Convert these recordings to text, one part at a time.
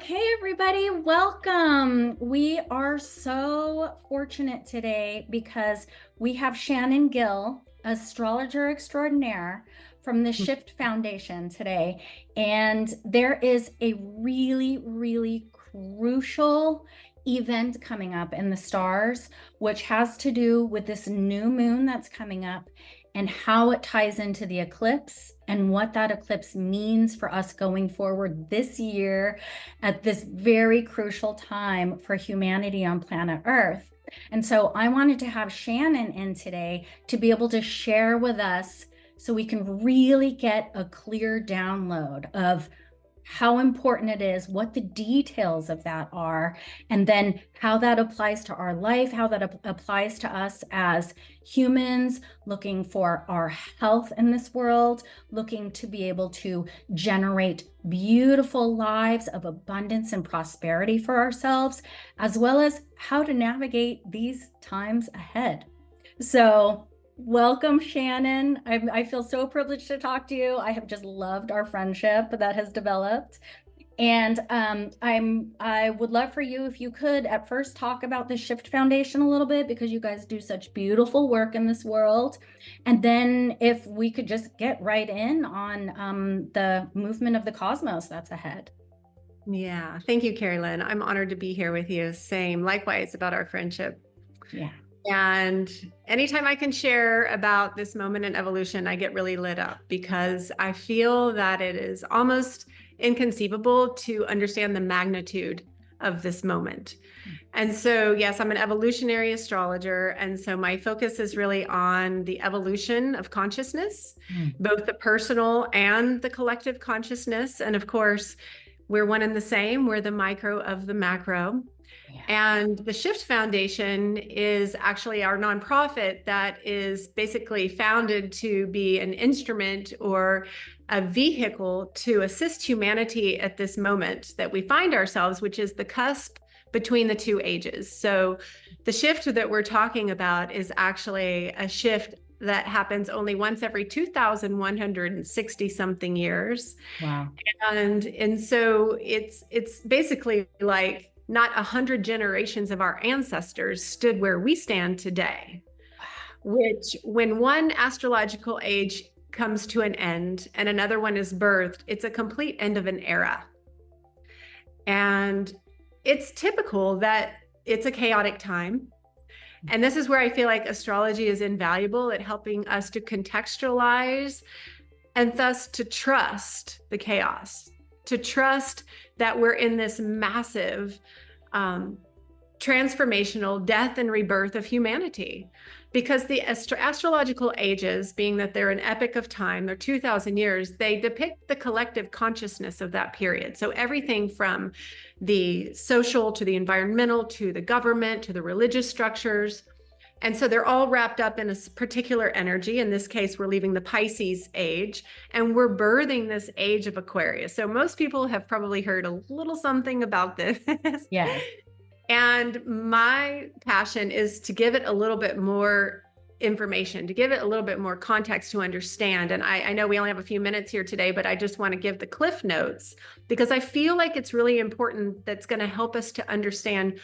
Okay, everybody, welcome. We are so fortunate today because we have Shannon Gill, astrologer extraordinaire from the Shift Foundation today. And there is a really crucial event coming up in the stars, which has to do with this new moon that's coming up and how it ties into the eclipse and what that eclipse means for us going forward this year at this very crucial time for humanity on planet Earth. And so I wanted to have Shannon in today to be able to share with us so we can really get a clear download of how important it is, what the details of that are, and then how that applies to our life, how that applies to us as humans looking for our health in this world, looking to be able to generate beautiful lives of abundance and prosperity for ourselves, as well as how to navigate these times ahead. So welcome, Shannon. I feel so privileged to talk to you. I have just loved our friendship that has developed. And I would love for you, if you could, at first talk about the Shift Foundation a little bit, because you guys do such beautiful work in this world. And then if we could just get right in on the movement of the cosmos that's ahead. Yeah, thank you, Kerrilyn. I'm honored to be here with you. Same, likewise about our friendship. Yeah. And anytime I can share about this moment in evolution, I get really lit up because I feel that it is almost inconceivable to understand the magnitude of this moment. And so, yes, I'm an evolutionary astrologer. And so my focus is really on the evolution of consciousness, both the personal and the collective consciousness. And of course, we're one and the same. We're the micro of the macro. Yeah. And the Shift Foundation is actually our nonprofit that is basically founded to be an instrument or a vehicle to assist humanity at this moment that we find ourselves, which is the cusp between the two ages. So the shift that we're talking about is actually a shift that happens only once every 2,160 something years. Wow. And so it's basically like not 100 generations of our ancestors stood where we stand today, which when one astrological age comes to an end and another one is birthed, it's a complete end of an era. And it's typical that it's a chaotic time. And this is where I feel like astrology is invaluable at helping us to contextualize and thus to trust the chaos, to trust that we're in this massive transformational death and rebirth of humanity. Because the astrological ages, being that they're an epoch of time, they're 2,000 years, they depict the collective consciousness of that period. So everything from the social to the environmental to the government to the religious structures. And so they're all wrapped up in a particular energy. In this case, we're leaving the Pisces age and we're birthing this age of Aquarius. So most people have probably heard a little something about this. Yes. And my passion is to give it a little bit more information, to give it a little bit more context to understand. And I know we only have a few minutes here today, but I just want to give the cliff notes because I feel like it's really important. That's going to help us to understand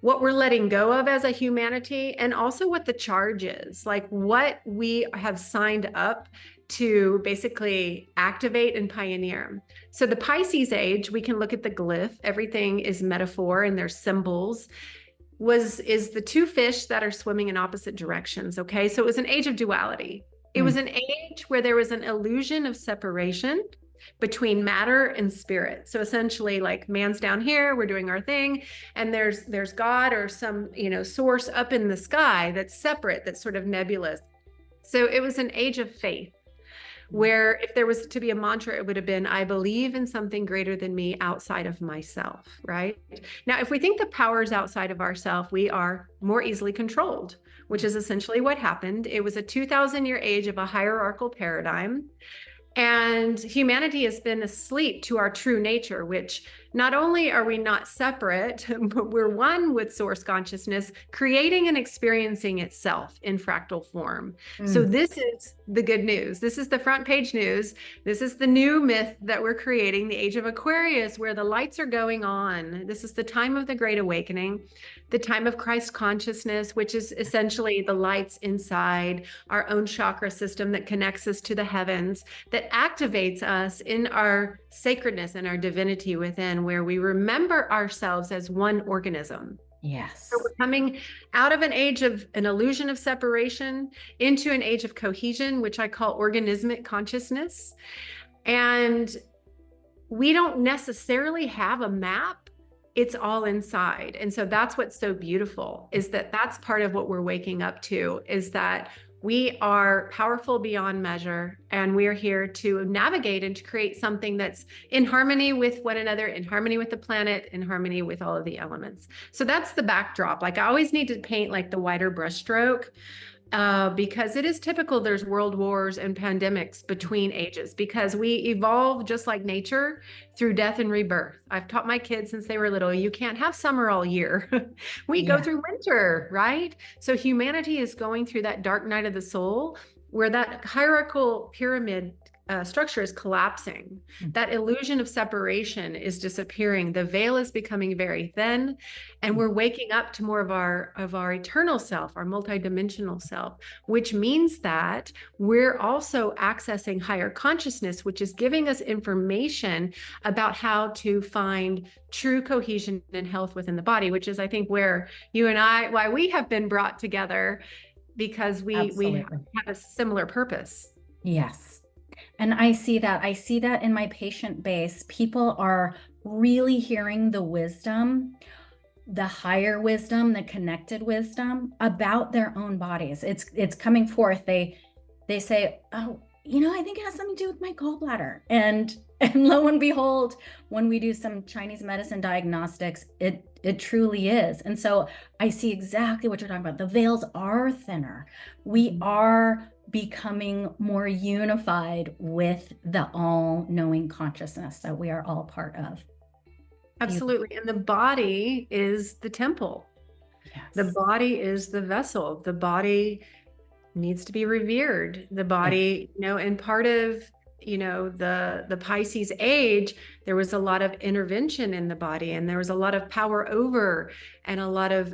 what we're letting go of as a humanity, and also what the charge is, like what we have signed up to basically activate and pioneer. So the Pisces age, we can look at the glyph, everything is metaphor and there's symbols, is the two fish that are swimming in opposite directions, okay? So it was an age of duality. It was an age where there was an illusion of separation between matter and spirit. So essentially, like, man's down here, we're doing our thing, and there's God or some, source up in the sky that's separate, that's sort of nebulous. So it was an age of faith, where if there was to be a mantra, it would have been, I believe in something greater than me outside of myself, right? Now, if we think the powers outside of ourself, we are more easily controlled, which is essentially what happened. It was a 2,000-year age of a hierarchical paradigm. And humanity has been asleep to our true nature, which not only are we not separate, but we're one with source consciousness, creating and experiencing itself in fractal form. So this is the good news. This is the front page news. This is the new myth that we're creating, the age of Aquarius, where the lights are going on. This is the time of the Great Awakening, the time of Christ consciousness, which is essentially the lights inside our own chakra system that connects us to the heavens, that activates us in our sacredness and our divinity within, where we remember ourselves as one organism. Yes. So we're coming out of an age of an illusion of separation into an age of cohesion, which I call organismic consciousness. And we don't necessarily have a map. It's all inside. And so that's what's so beautiful, is that that's part of what we're waking up to, is that we are powerful beyond measure, and we're here to navigate and to create something that's in harmony with one another, in harmony with the planet, in harmony with all of the elements. So that's the backdrop. Like, I always need to paint like the wider brushstroke, because it is typical there's world wars and pandemics between ages, because we evolve just like nature through death and rebirth. I've taught my kids since they were little, you can't have summer all year. We go through winter, right? So humanity is going through that dark night of the soul, where that hierarchical pyramid structure is collapsing. That illusion of separation is disappearing. The veil is becoming very thin, and we're waking up to more of our eternal self, our multidimensional self, which means that we're also accessing higher consciousness, which is giving us information about how to find true cohesion and health within the body, which is, I think, where you and I, why we have been brought together, because we have a similar purpose. Yes. And I see that in my patient base. People are really hearing the wisdom, the higher wisdom, the connected wisdom about their own bodies. It's coming forth. They say, oh, I think it has something to do with my gallbladder. And lo and behold, when we do some Chinese medicine diagnostics, it truly is. And so I see exactly what you're talking about. The veils are thinner. We are becoming more unified with the all-knowing consciousness that we are all part of. Absolutely. And the body is the temple. Yes. The body is the vessel. The body needs to be revered. The body, and part of, the Pisces age, there was a lot of intervention in the body, and there was a lot of power over, and a lot of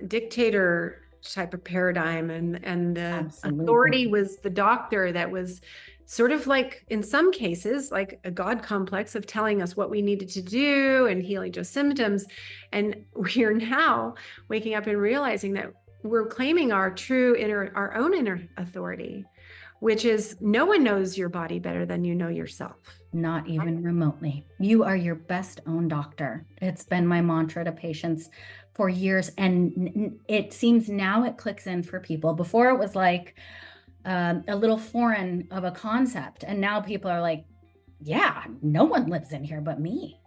dictator type of paradigm, and the authority was the doctor that was sort of like, in some cases, like a God complex of telling us what we needed to do and healing just symptoms. And we are now waking up and realizing that we're claiming our own inner authority, which is, no one knows your body better than you know yourself. Not even remotely. You are your best own doctor. It's been my mantra to patients for years. And it seems now it clicks in for people. Before it was like a little foreign of a concept. And now people are like, yeah, no one lives in here but me.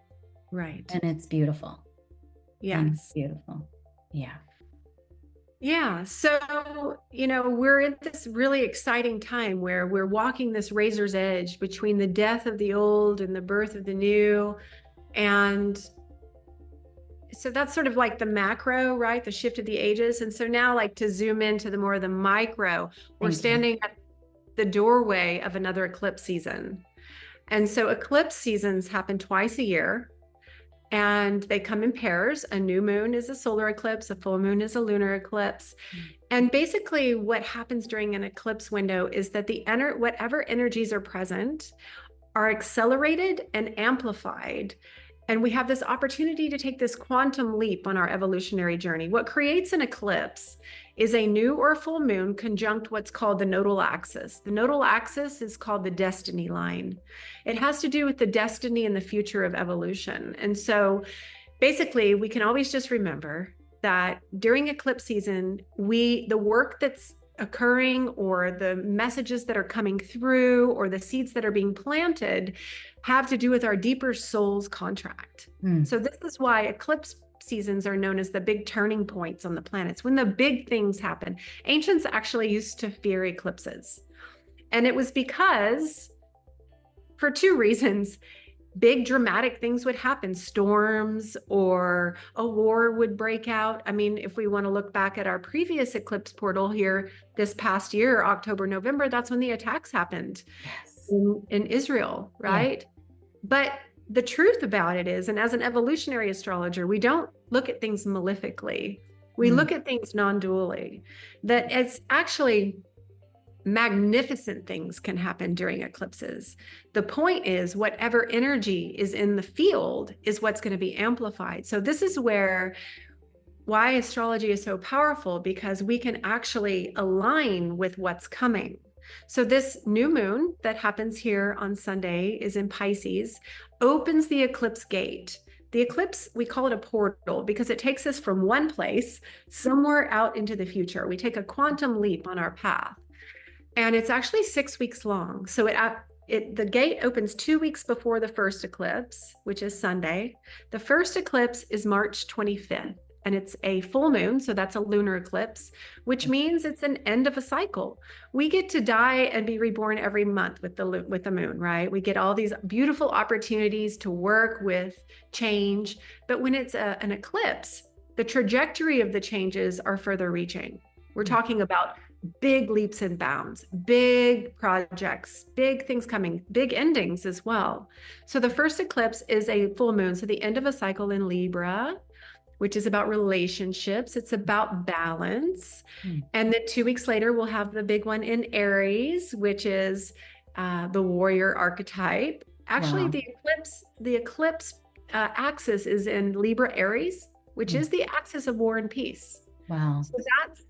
Right. And it's beautiful. Yes. It's beautiful. Yeah. Yeah. So, we're in this really exciting time where we're walking this razor's edge between the death of the old and the birth of the new. And so that's sort of like the macro, right? The shift of the ages. And so now, like, to zoom into the more of the micro, we're standing at the doorway of another eclipse season. And so eclipse seasons happen twice a year, and they come in pairs. A new moon is a solar eclipse, a full moon is a lunar eclipse. And basically what happens during an eclipse window is that whatever energies are present are accelerated and amplified. And we have this opportunity to take this quantum leap on our evolutionary journey. What creates an eclipse is a new or full moon conjunct what's called the nodal axis. The nodal axis is called the destiny line. It has to do with the destiny and the future of evolution. And so basically, we can always just remember that during eclipse season, the work that's occurring, or the messages that are coming through, or the seeds that are being planted, have to do with our deeper soul's contract. So this is why eclipse seasons are known as the big turning points on the planets, when the big things happen. Ancients actually used to fear eclipses. And it was because, for two reasons. big dramatic things would happen, storms or a war would break out. I mean, if we want to look back at our previous eclipse portal here this past year, October, November, that's when the attacks happened Yes. in Israel, right? Yeah. But the truth about it is, and as an evolutionary astrologer, we don't look at things malefically. We look at things non-dually, that it's actually magnificent things can happen during eclipses. The point is, whatever energy is in the field is what's going to be amplified. So this is why astrology is so powerful, because we can actually align with what's coming. So this new moon that happens here on Sunday is in Pisces, opens the eclipse gate. The eclipse, we call it a portal because it takes us from one place somewhere out into the future. We take a quantum leap on our path. And it's actually 6 weeks long. So the gate opens 2 weeks before the first eclipse, which is Sunday. The first eclipse is March 25th, and it's a full moon. So that's a lunar eclipse, which means it's an end of a cycle. We get to die and be reborn every month with the moon, right? We get all these beautiful opportunities to work with change. But when it's an eclipse, the trajectory of the changes are further reaching. We're talking about big leaps and bounds, big projects, big things coming, big endings as well. So the first eclipse is a full moon. So the end of a cycle in Libra, which is about relationships. It's about balance. And then 2 weeks later, we'll have the big one in Aries, which is the warrior archetype. Actually, wow. the eclipse axis is in Libra Aries, which is the axis of war and peace. Wow. So that's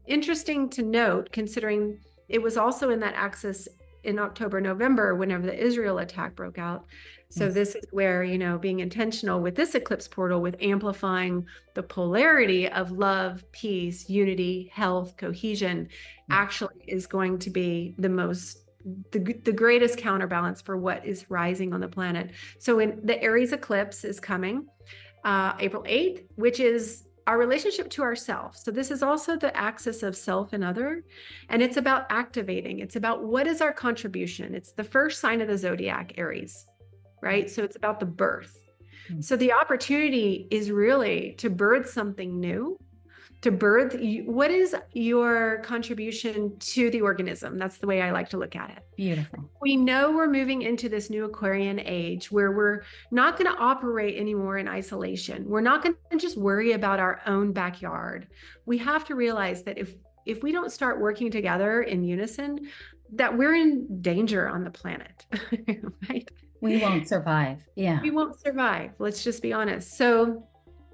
interesting to note, considering it was also in that axis in October, November, whenever the Israel attack broke out. So yes. This is where, being intentional with this eclipse portal, with amplifying the polarity of love, peace, unity, health, cohesion, actually is going to be the greatest counterbalance for what is rising on the planet. So in the Aries eclipse is coming April 8th, which is our relationship to ourselves. So this is also the axis of self and other, and it's about activating. It's about what is our contribution. It's the first sign of the zodiac, Aries, right? So it's about the birth. So the opportunity is really to birth something new, to birth. What is your contribution to the organism? That's the way I like to look at it. Beautiful. We know we're moving into this new Aquarian age where we're not going to operate anymore in isolation. We're not going to just worry about our own backyard. We have to realize that if we don't start working together in unison, that we're in danger on the planet, right? We won't survive. Yeah. We won't survive. Let's just be honest. So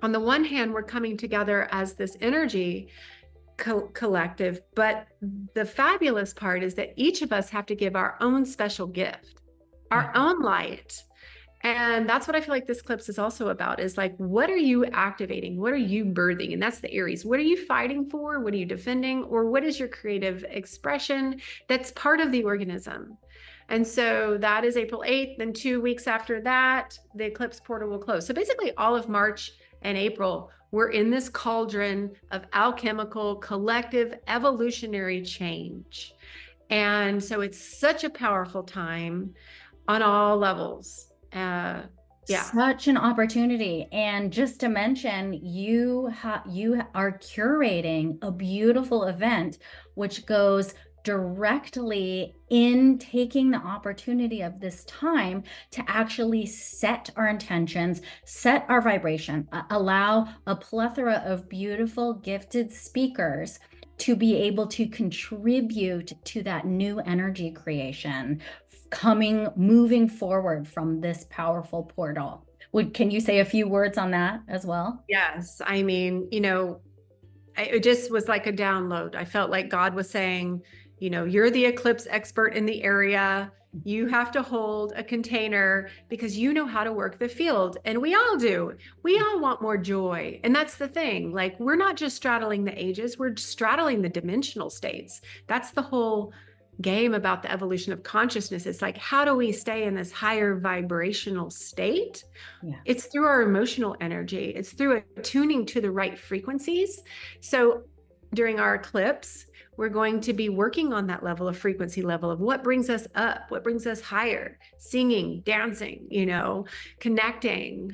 on the one hand, we're coming together as this energy collective, but the fabulous part is that each of us have to give our own special gift, our own light. And that's what I feel like this eclipse is also about, is like, what are you activating? What are you birthing? And that's the Aries. What are you fighting for? What are you defending? Or what is your creative expression that's part of the organism? And so that is April 8th. Then 2 weeks after that, the eclipse portal will close. So basically all of March and April, we're in this cauldron of alchemical, collective, evolutionary change. And so it's such a powerful time on all levels. Such an opportunity. And just to mention, you are curating a beautiful event, which goes directly in taking the opportunity of this time to actually set our intentions, set our vibration, allow a plethora of beautiful, gifted speakers to be able to contribute to that new energy creation moving forward from this powerful portal. Can you say a few words on that as well? Yes. I mean, it just was like a download. I felt like God was saying, you're the eclipse expert in the area. You have to hold a container because you know how to work the field. And we all do. We all want more joy. And that's the thing. Like, we're not just straddling the ages, we're straddling the dimensional states. That's the whole game about the evolution of consciousness. It's like, how do we stay in this higher vibrational state? Yeah. It's through our emotional energy. It's through attuning to the right frequencies. So during our eclipse, we're going to be working on that level of frequency level of what brings us up, what brings us higher, singing, dancing, connecting,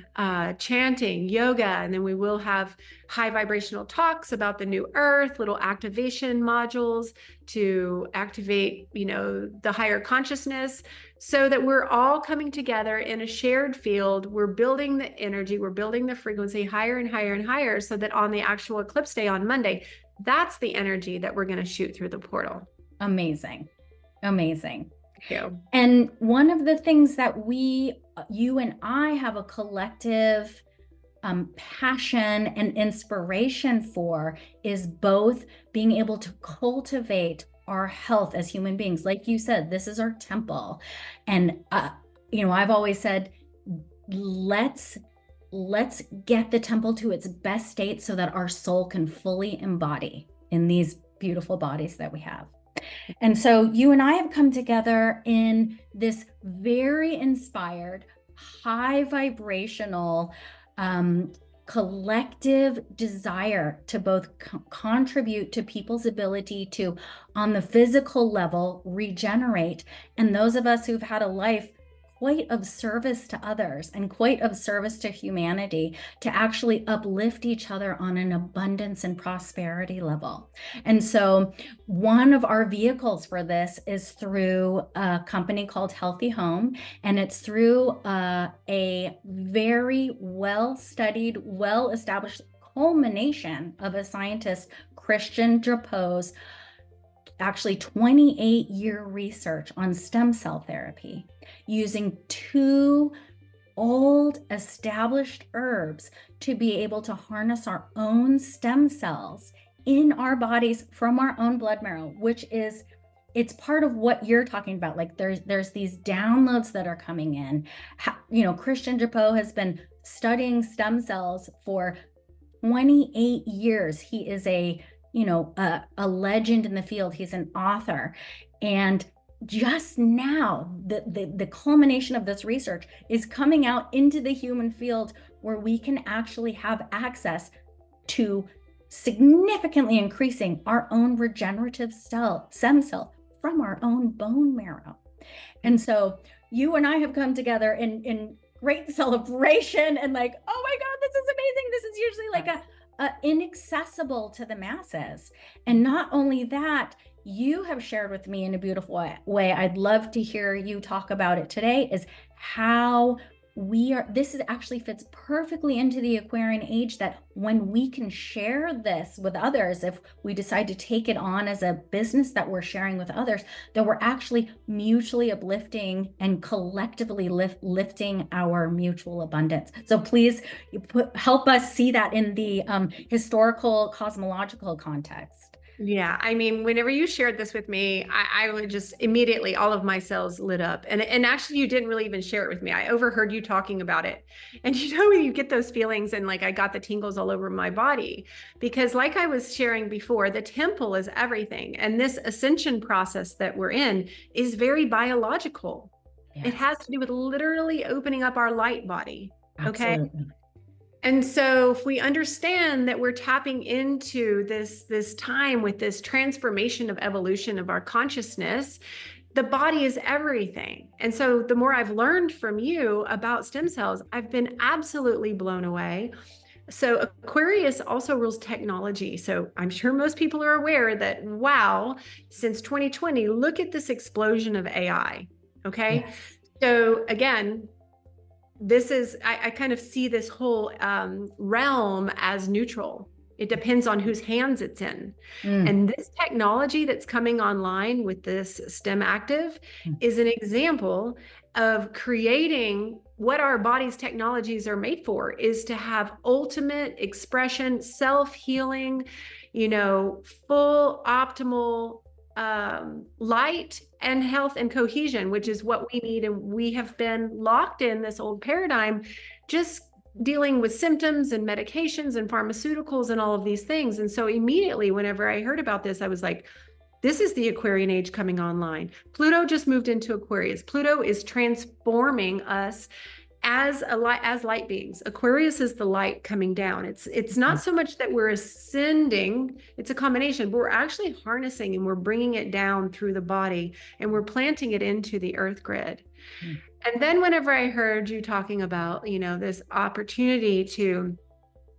chanting, yoga. And then we will have high vibrational talks about the new earth, little activation modules to activate, the higher consciousness, so that we're all coming together in a shared field. We're building the energy, we're building the frequency higher and higher and higher, so that on the actual eclipse day on Monday, that's the energy that we're going to shoot through the portal. Amazing. Amazing. Thank you. And one of the things that you and I have a collective passion and inspiration for is both being able to cultivate our health as human beings. Like you said, this is our temple. And, I've always said, let's get the temple to its best state so that our soul can fully embody in these beautiful bodies that we have. And so you and I have come together in this very inspired, high vibrational, collective desire to both contribute to people's ability to, on the physical level, regenerate. And those of us who've had a life quite of service to others and quite of service to humanity, to actually uplift each other on an abundance and prosperity level. And so one of our vehicles for this is through a company called Healthy Home, and it's through a very well-studied, well-established culmination of a scientist, Christian Drapeau's, actually 28-year research on stem cell therapy using 2 old established herbs to be able to harness our own stem cells in our bodies from our own blood marrow, which is, it's part of what you're talking about. Like there's these downloads that are coming in. Christian Drapeau has been studying stem cells for 28 years. He is a legend in the field. He's an author. And just now, the culmination of this research is coming out into the human field, where we can actually have access to significantly increasing our own regenerative stem cell from our own bone marrow. And so you and I have come together in great celebration and like, oh my God, this is amazing. This is usually like inaccessible to the masses. And not only that, you have shared with me in a beautiful way, I'd love to hear you talk about it today, is how this actually fits perfectly into the Aquarian age, that when we can share this with others, if we decide to take it on as a business that we're sharing with others, that we're actually mutually uplifting and collectively lifting our mutual abundance. So please help us see that in the historical cosmological context. Yeah. I mean, whenever you shared this with me, I would just immediately, all of my cells lit up. And actually, you didn't really even share it with me. I overheard you talking about it. And when you get those feelings, and like I got the tingles all over my body, because like I was sharing before, the temple is everything. And this ascension process that we're in is very biological. Yes. It has to do with literally opening up our light body. Okay. Absolutely. And so if we understand that we're tapping into this time with this transformation of evolution of our consciousness, the body is everything. And so the more I've learned from you about stem cells, I've been absolutely blown away. So Aquarius also rules technology. So I'm sure most people are aware that, wow, since 2020, look at this explosion of AI. Okay. Yes. So again, I kind of see this whole realm as neutral. It depends on whose hands it's in. And this technology that's coming online with this StemActive is an example of creating what our body's technologies are made for, is to have ultimate expression, self-healing, full optimal light and health and cohesion, which is what we need. And we have been locked in this old paradigm, just dealing with symptoms and medications and pharmaceuticals and all of these things. And so immediately, whenever I heard about this, I was like, this is the Aquarian age coming online. Pluto just moved into Aquarius. Pluto is transforming us as light beings. Aquarius is the light coming down. It's not so much that we're ascending, it's a combination, but we're actually harnessing and we're bringing it down through the body and we're planting it into the earth grid. Mm. And then whenever I heard you talking about, this opportunity to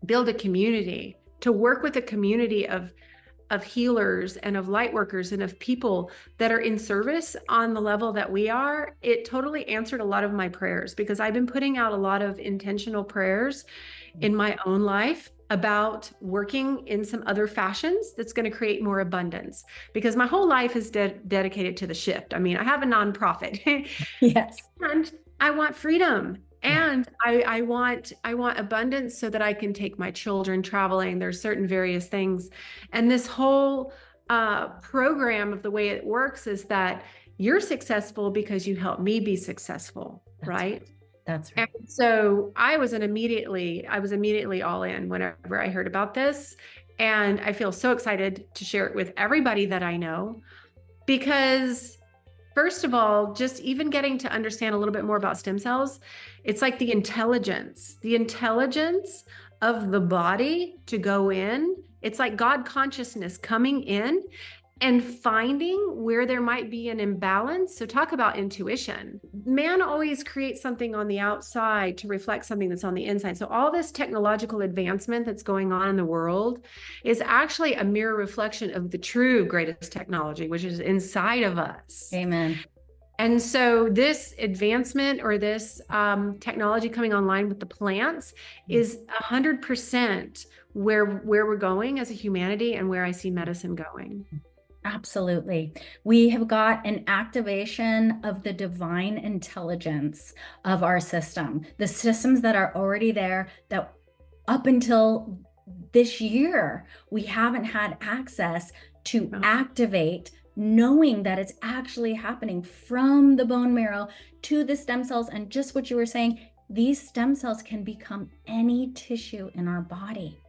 build a community, to work with a community of healers and of light workers and of people that are in service on the level that we are, it totally answered a lot of my prayers, because I've been putting out a lot of intentional prayers in my own life about working in some other fashions that's going to create more abundance, because my whole life is dedicated to the shift. I mean, I have a nonprofit. Yes. And I want freedom. And I want abundance so that I can take my children traveling. There's certain various things. And this whole program of the way it works is that you're successful because you help me be successful, right? That's right. And so I was immediately all in whenever I heard about this. And I feel so excited to share it with everybody that I know, because first of all, just even getting to understand a little bit more about stem cells, it's like the intelligence of the body to go in. It's like God consciousness coming in and finding where there might be an imbalance. So talk about intuition. Man always creates something on the outside to reflect something that's on the inside. So all this technological advancement that's going on in the world is actually a mirror reflection of the true greatest technology, which is inside of us. Amen. And so this advancement or this technology coming online with the plants is 100% where we're going as a humanity and where I see medicine going. Absolutely. We have got an activation of the divine intelligence of our system, the systems that are already there, that up until this year, we haven't had access to activate, knowing that it's actually happening from the bone marrow to the stem cells. And just what you were saying, these stem cells can become any tissue in our body.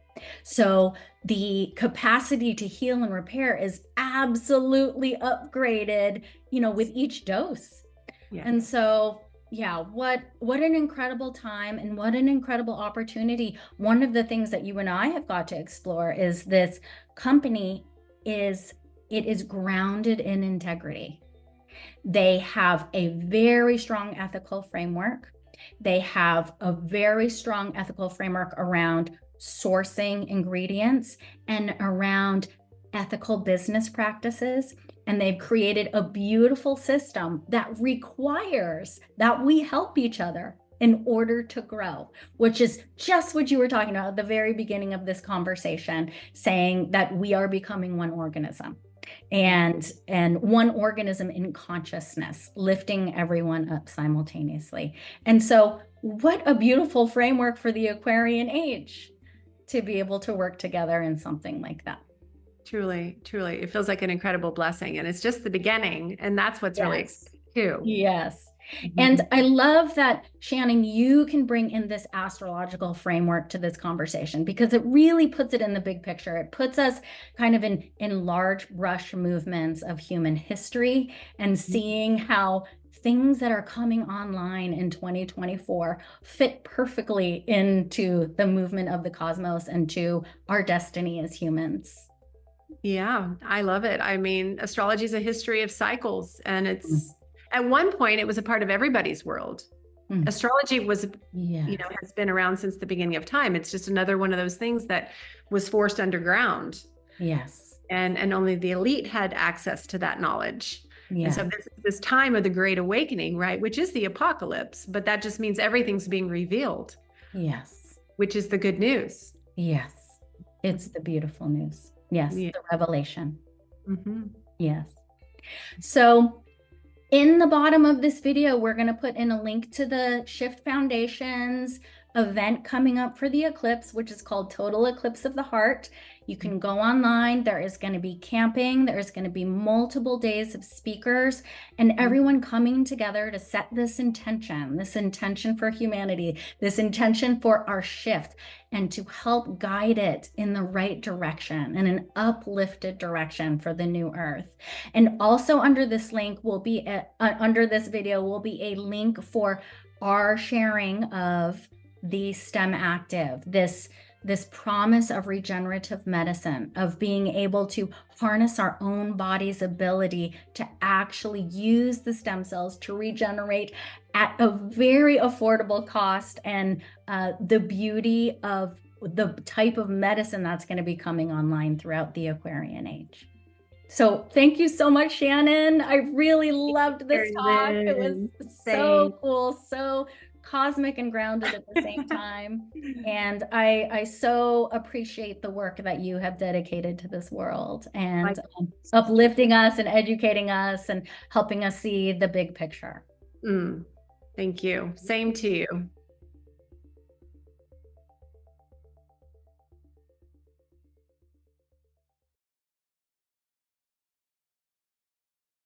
So the capacity to heal and repair is absolutely upgraded, with each dose. Yeah. And so, yeah, what an incredible time and what an incredible opportunity. One of the things that you and I have got to explore is this company is grounded in integrity. They have a very strong ethical framework. They have a very strong ethical framework around sourcing ingredients and around ethical business practices. And they've created a beautiful system that requires that we help each other in order to grow, which is just what you were talking about at the very beginning of this conversation, saying that we are becoming one organism and one organism in consciousness, lifting everyone up simultaneously. And so what a beautiful framework for the Aquarian age to be able to work together in something like that. Truly, truly. It feels like an incredible blessing, and it's just the beginning. And that's what's really exciting too. Yes. And I love that, Shannon, you can bring in this astrological framework to this conversation, because it really puts it in the big picture. It puts us kind of in large brush movements of human history and seeing how things that are coming online in 2024 fit perfectly into the movement of the cosmos and to our destiny as humans. Yeah, I love it. I mean, astrology is a history of cycles, and it's at one point it was a part of everybody's world. Astrology was, has been around since the beginning of time. It's just another one of those things that was forced underground. Yes. And only the elite had access to that knowledge. Yeah. And so this time of the Great Awakening, right, which is the apocalypse, but that just means everything's being revealed. Yes. Which is the good news. Yes. It's the beautiful news. Yes. Yeah. The revelation. Yes. So in the bottom of this video, we're going to put in a link to the Shift Foundation's event coming up for the eclipse, which is called Total Eclipse of the Heart. You can go online. There is going to be camping. There is going to be multiple days of speakers and everyone coming together to set this intention for humanity, this intention for our shift, and to help guide it in the right direction, in an uplifted direction for the new earth. And also under this link will be under this video will be a link for our sharing of the StemActive, this promise of regenerative medicine, of being able to harness our own body's ability to actually use the stem cells to regenerate at a very affordable cost, and the beauty of the type of medicine that's going to be coming online throughout the Aquarian age. So thank you so much, Shannon. I really loved this talk. It was so cool, so cosmic and grounded at the same time. And I so appreciate the work that you have dedicated to this world, and uplifting us and educating us and helping us see the big picture. Thank you. Same to you.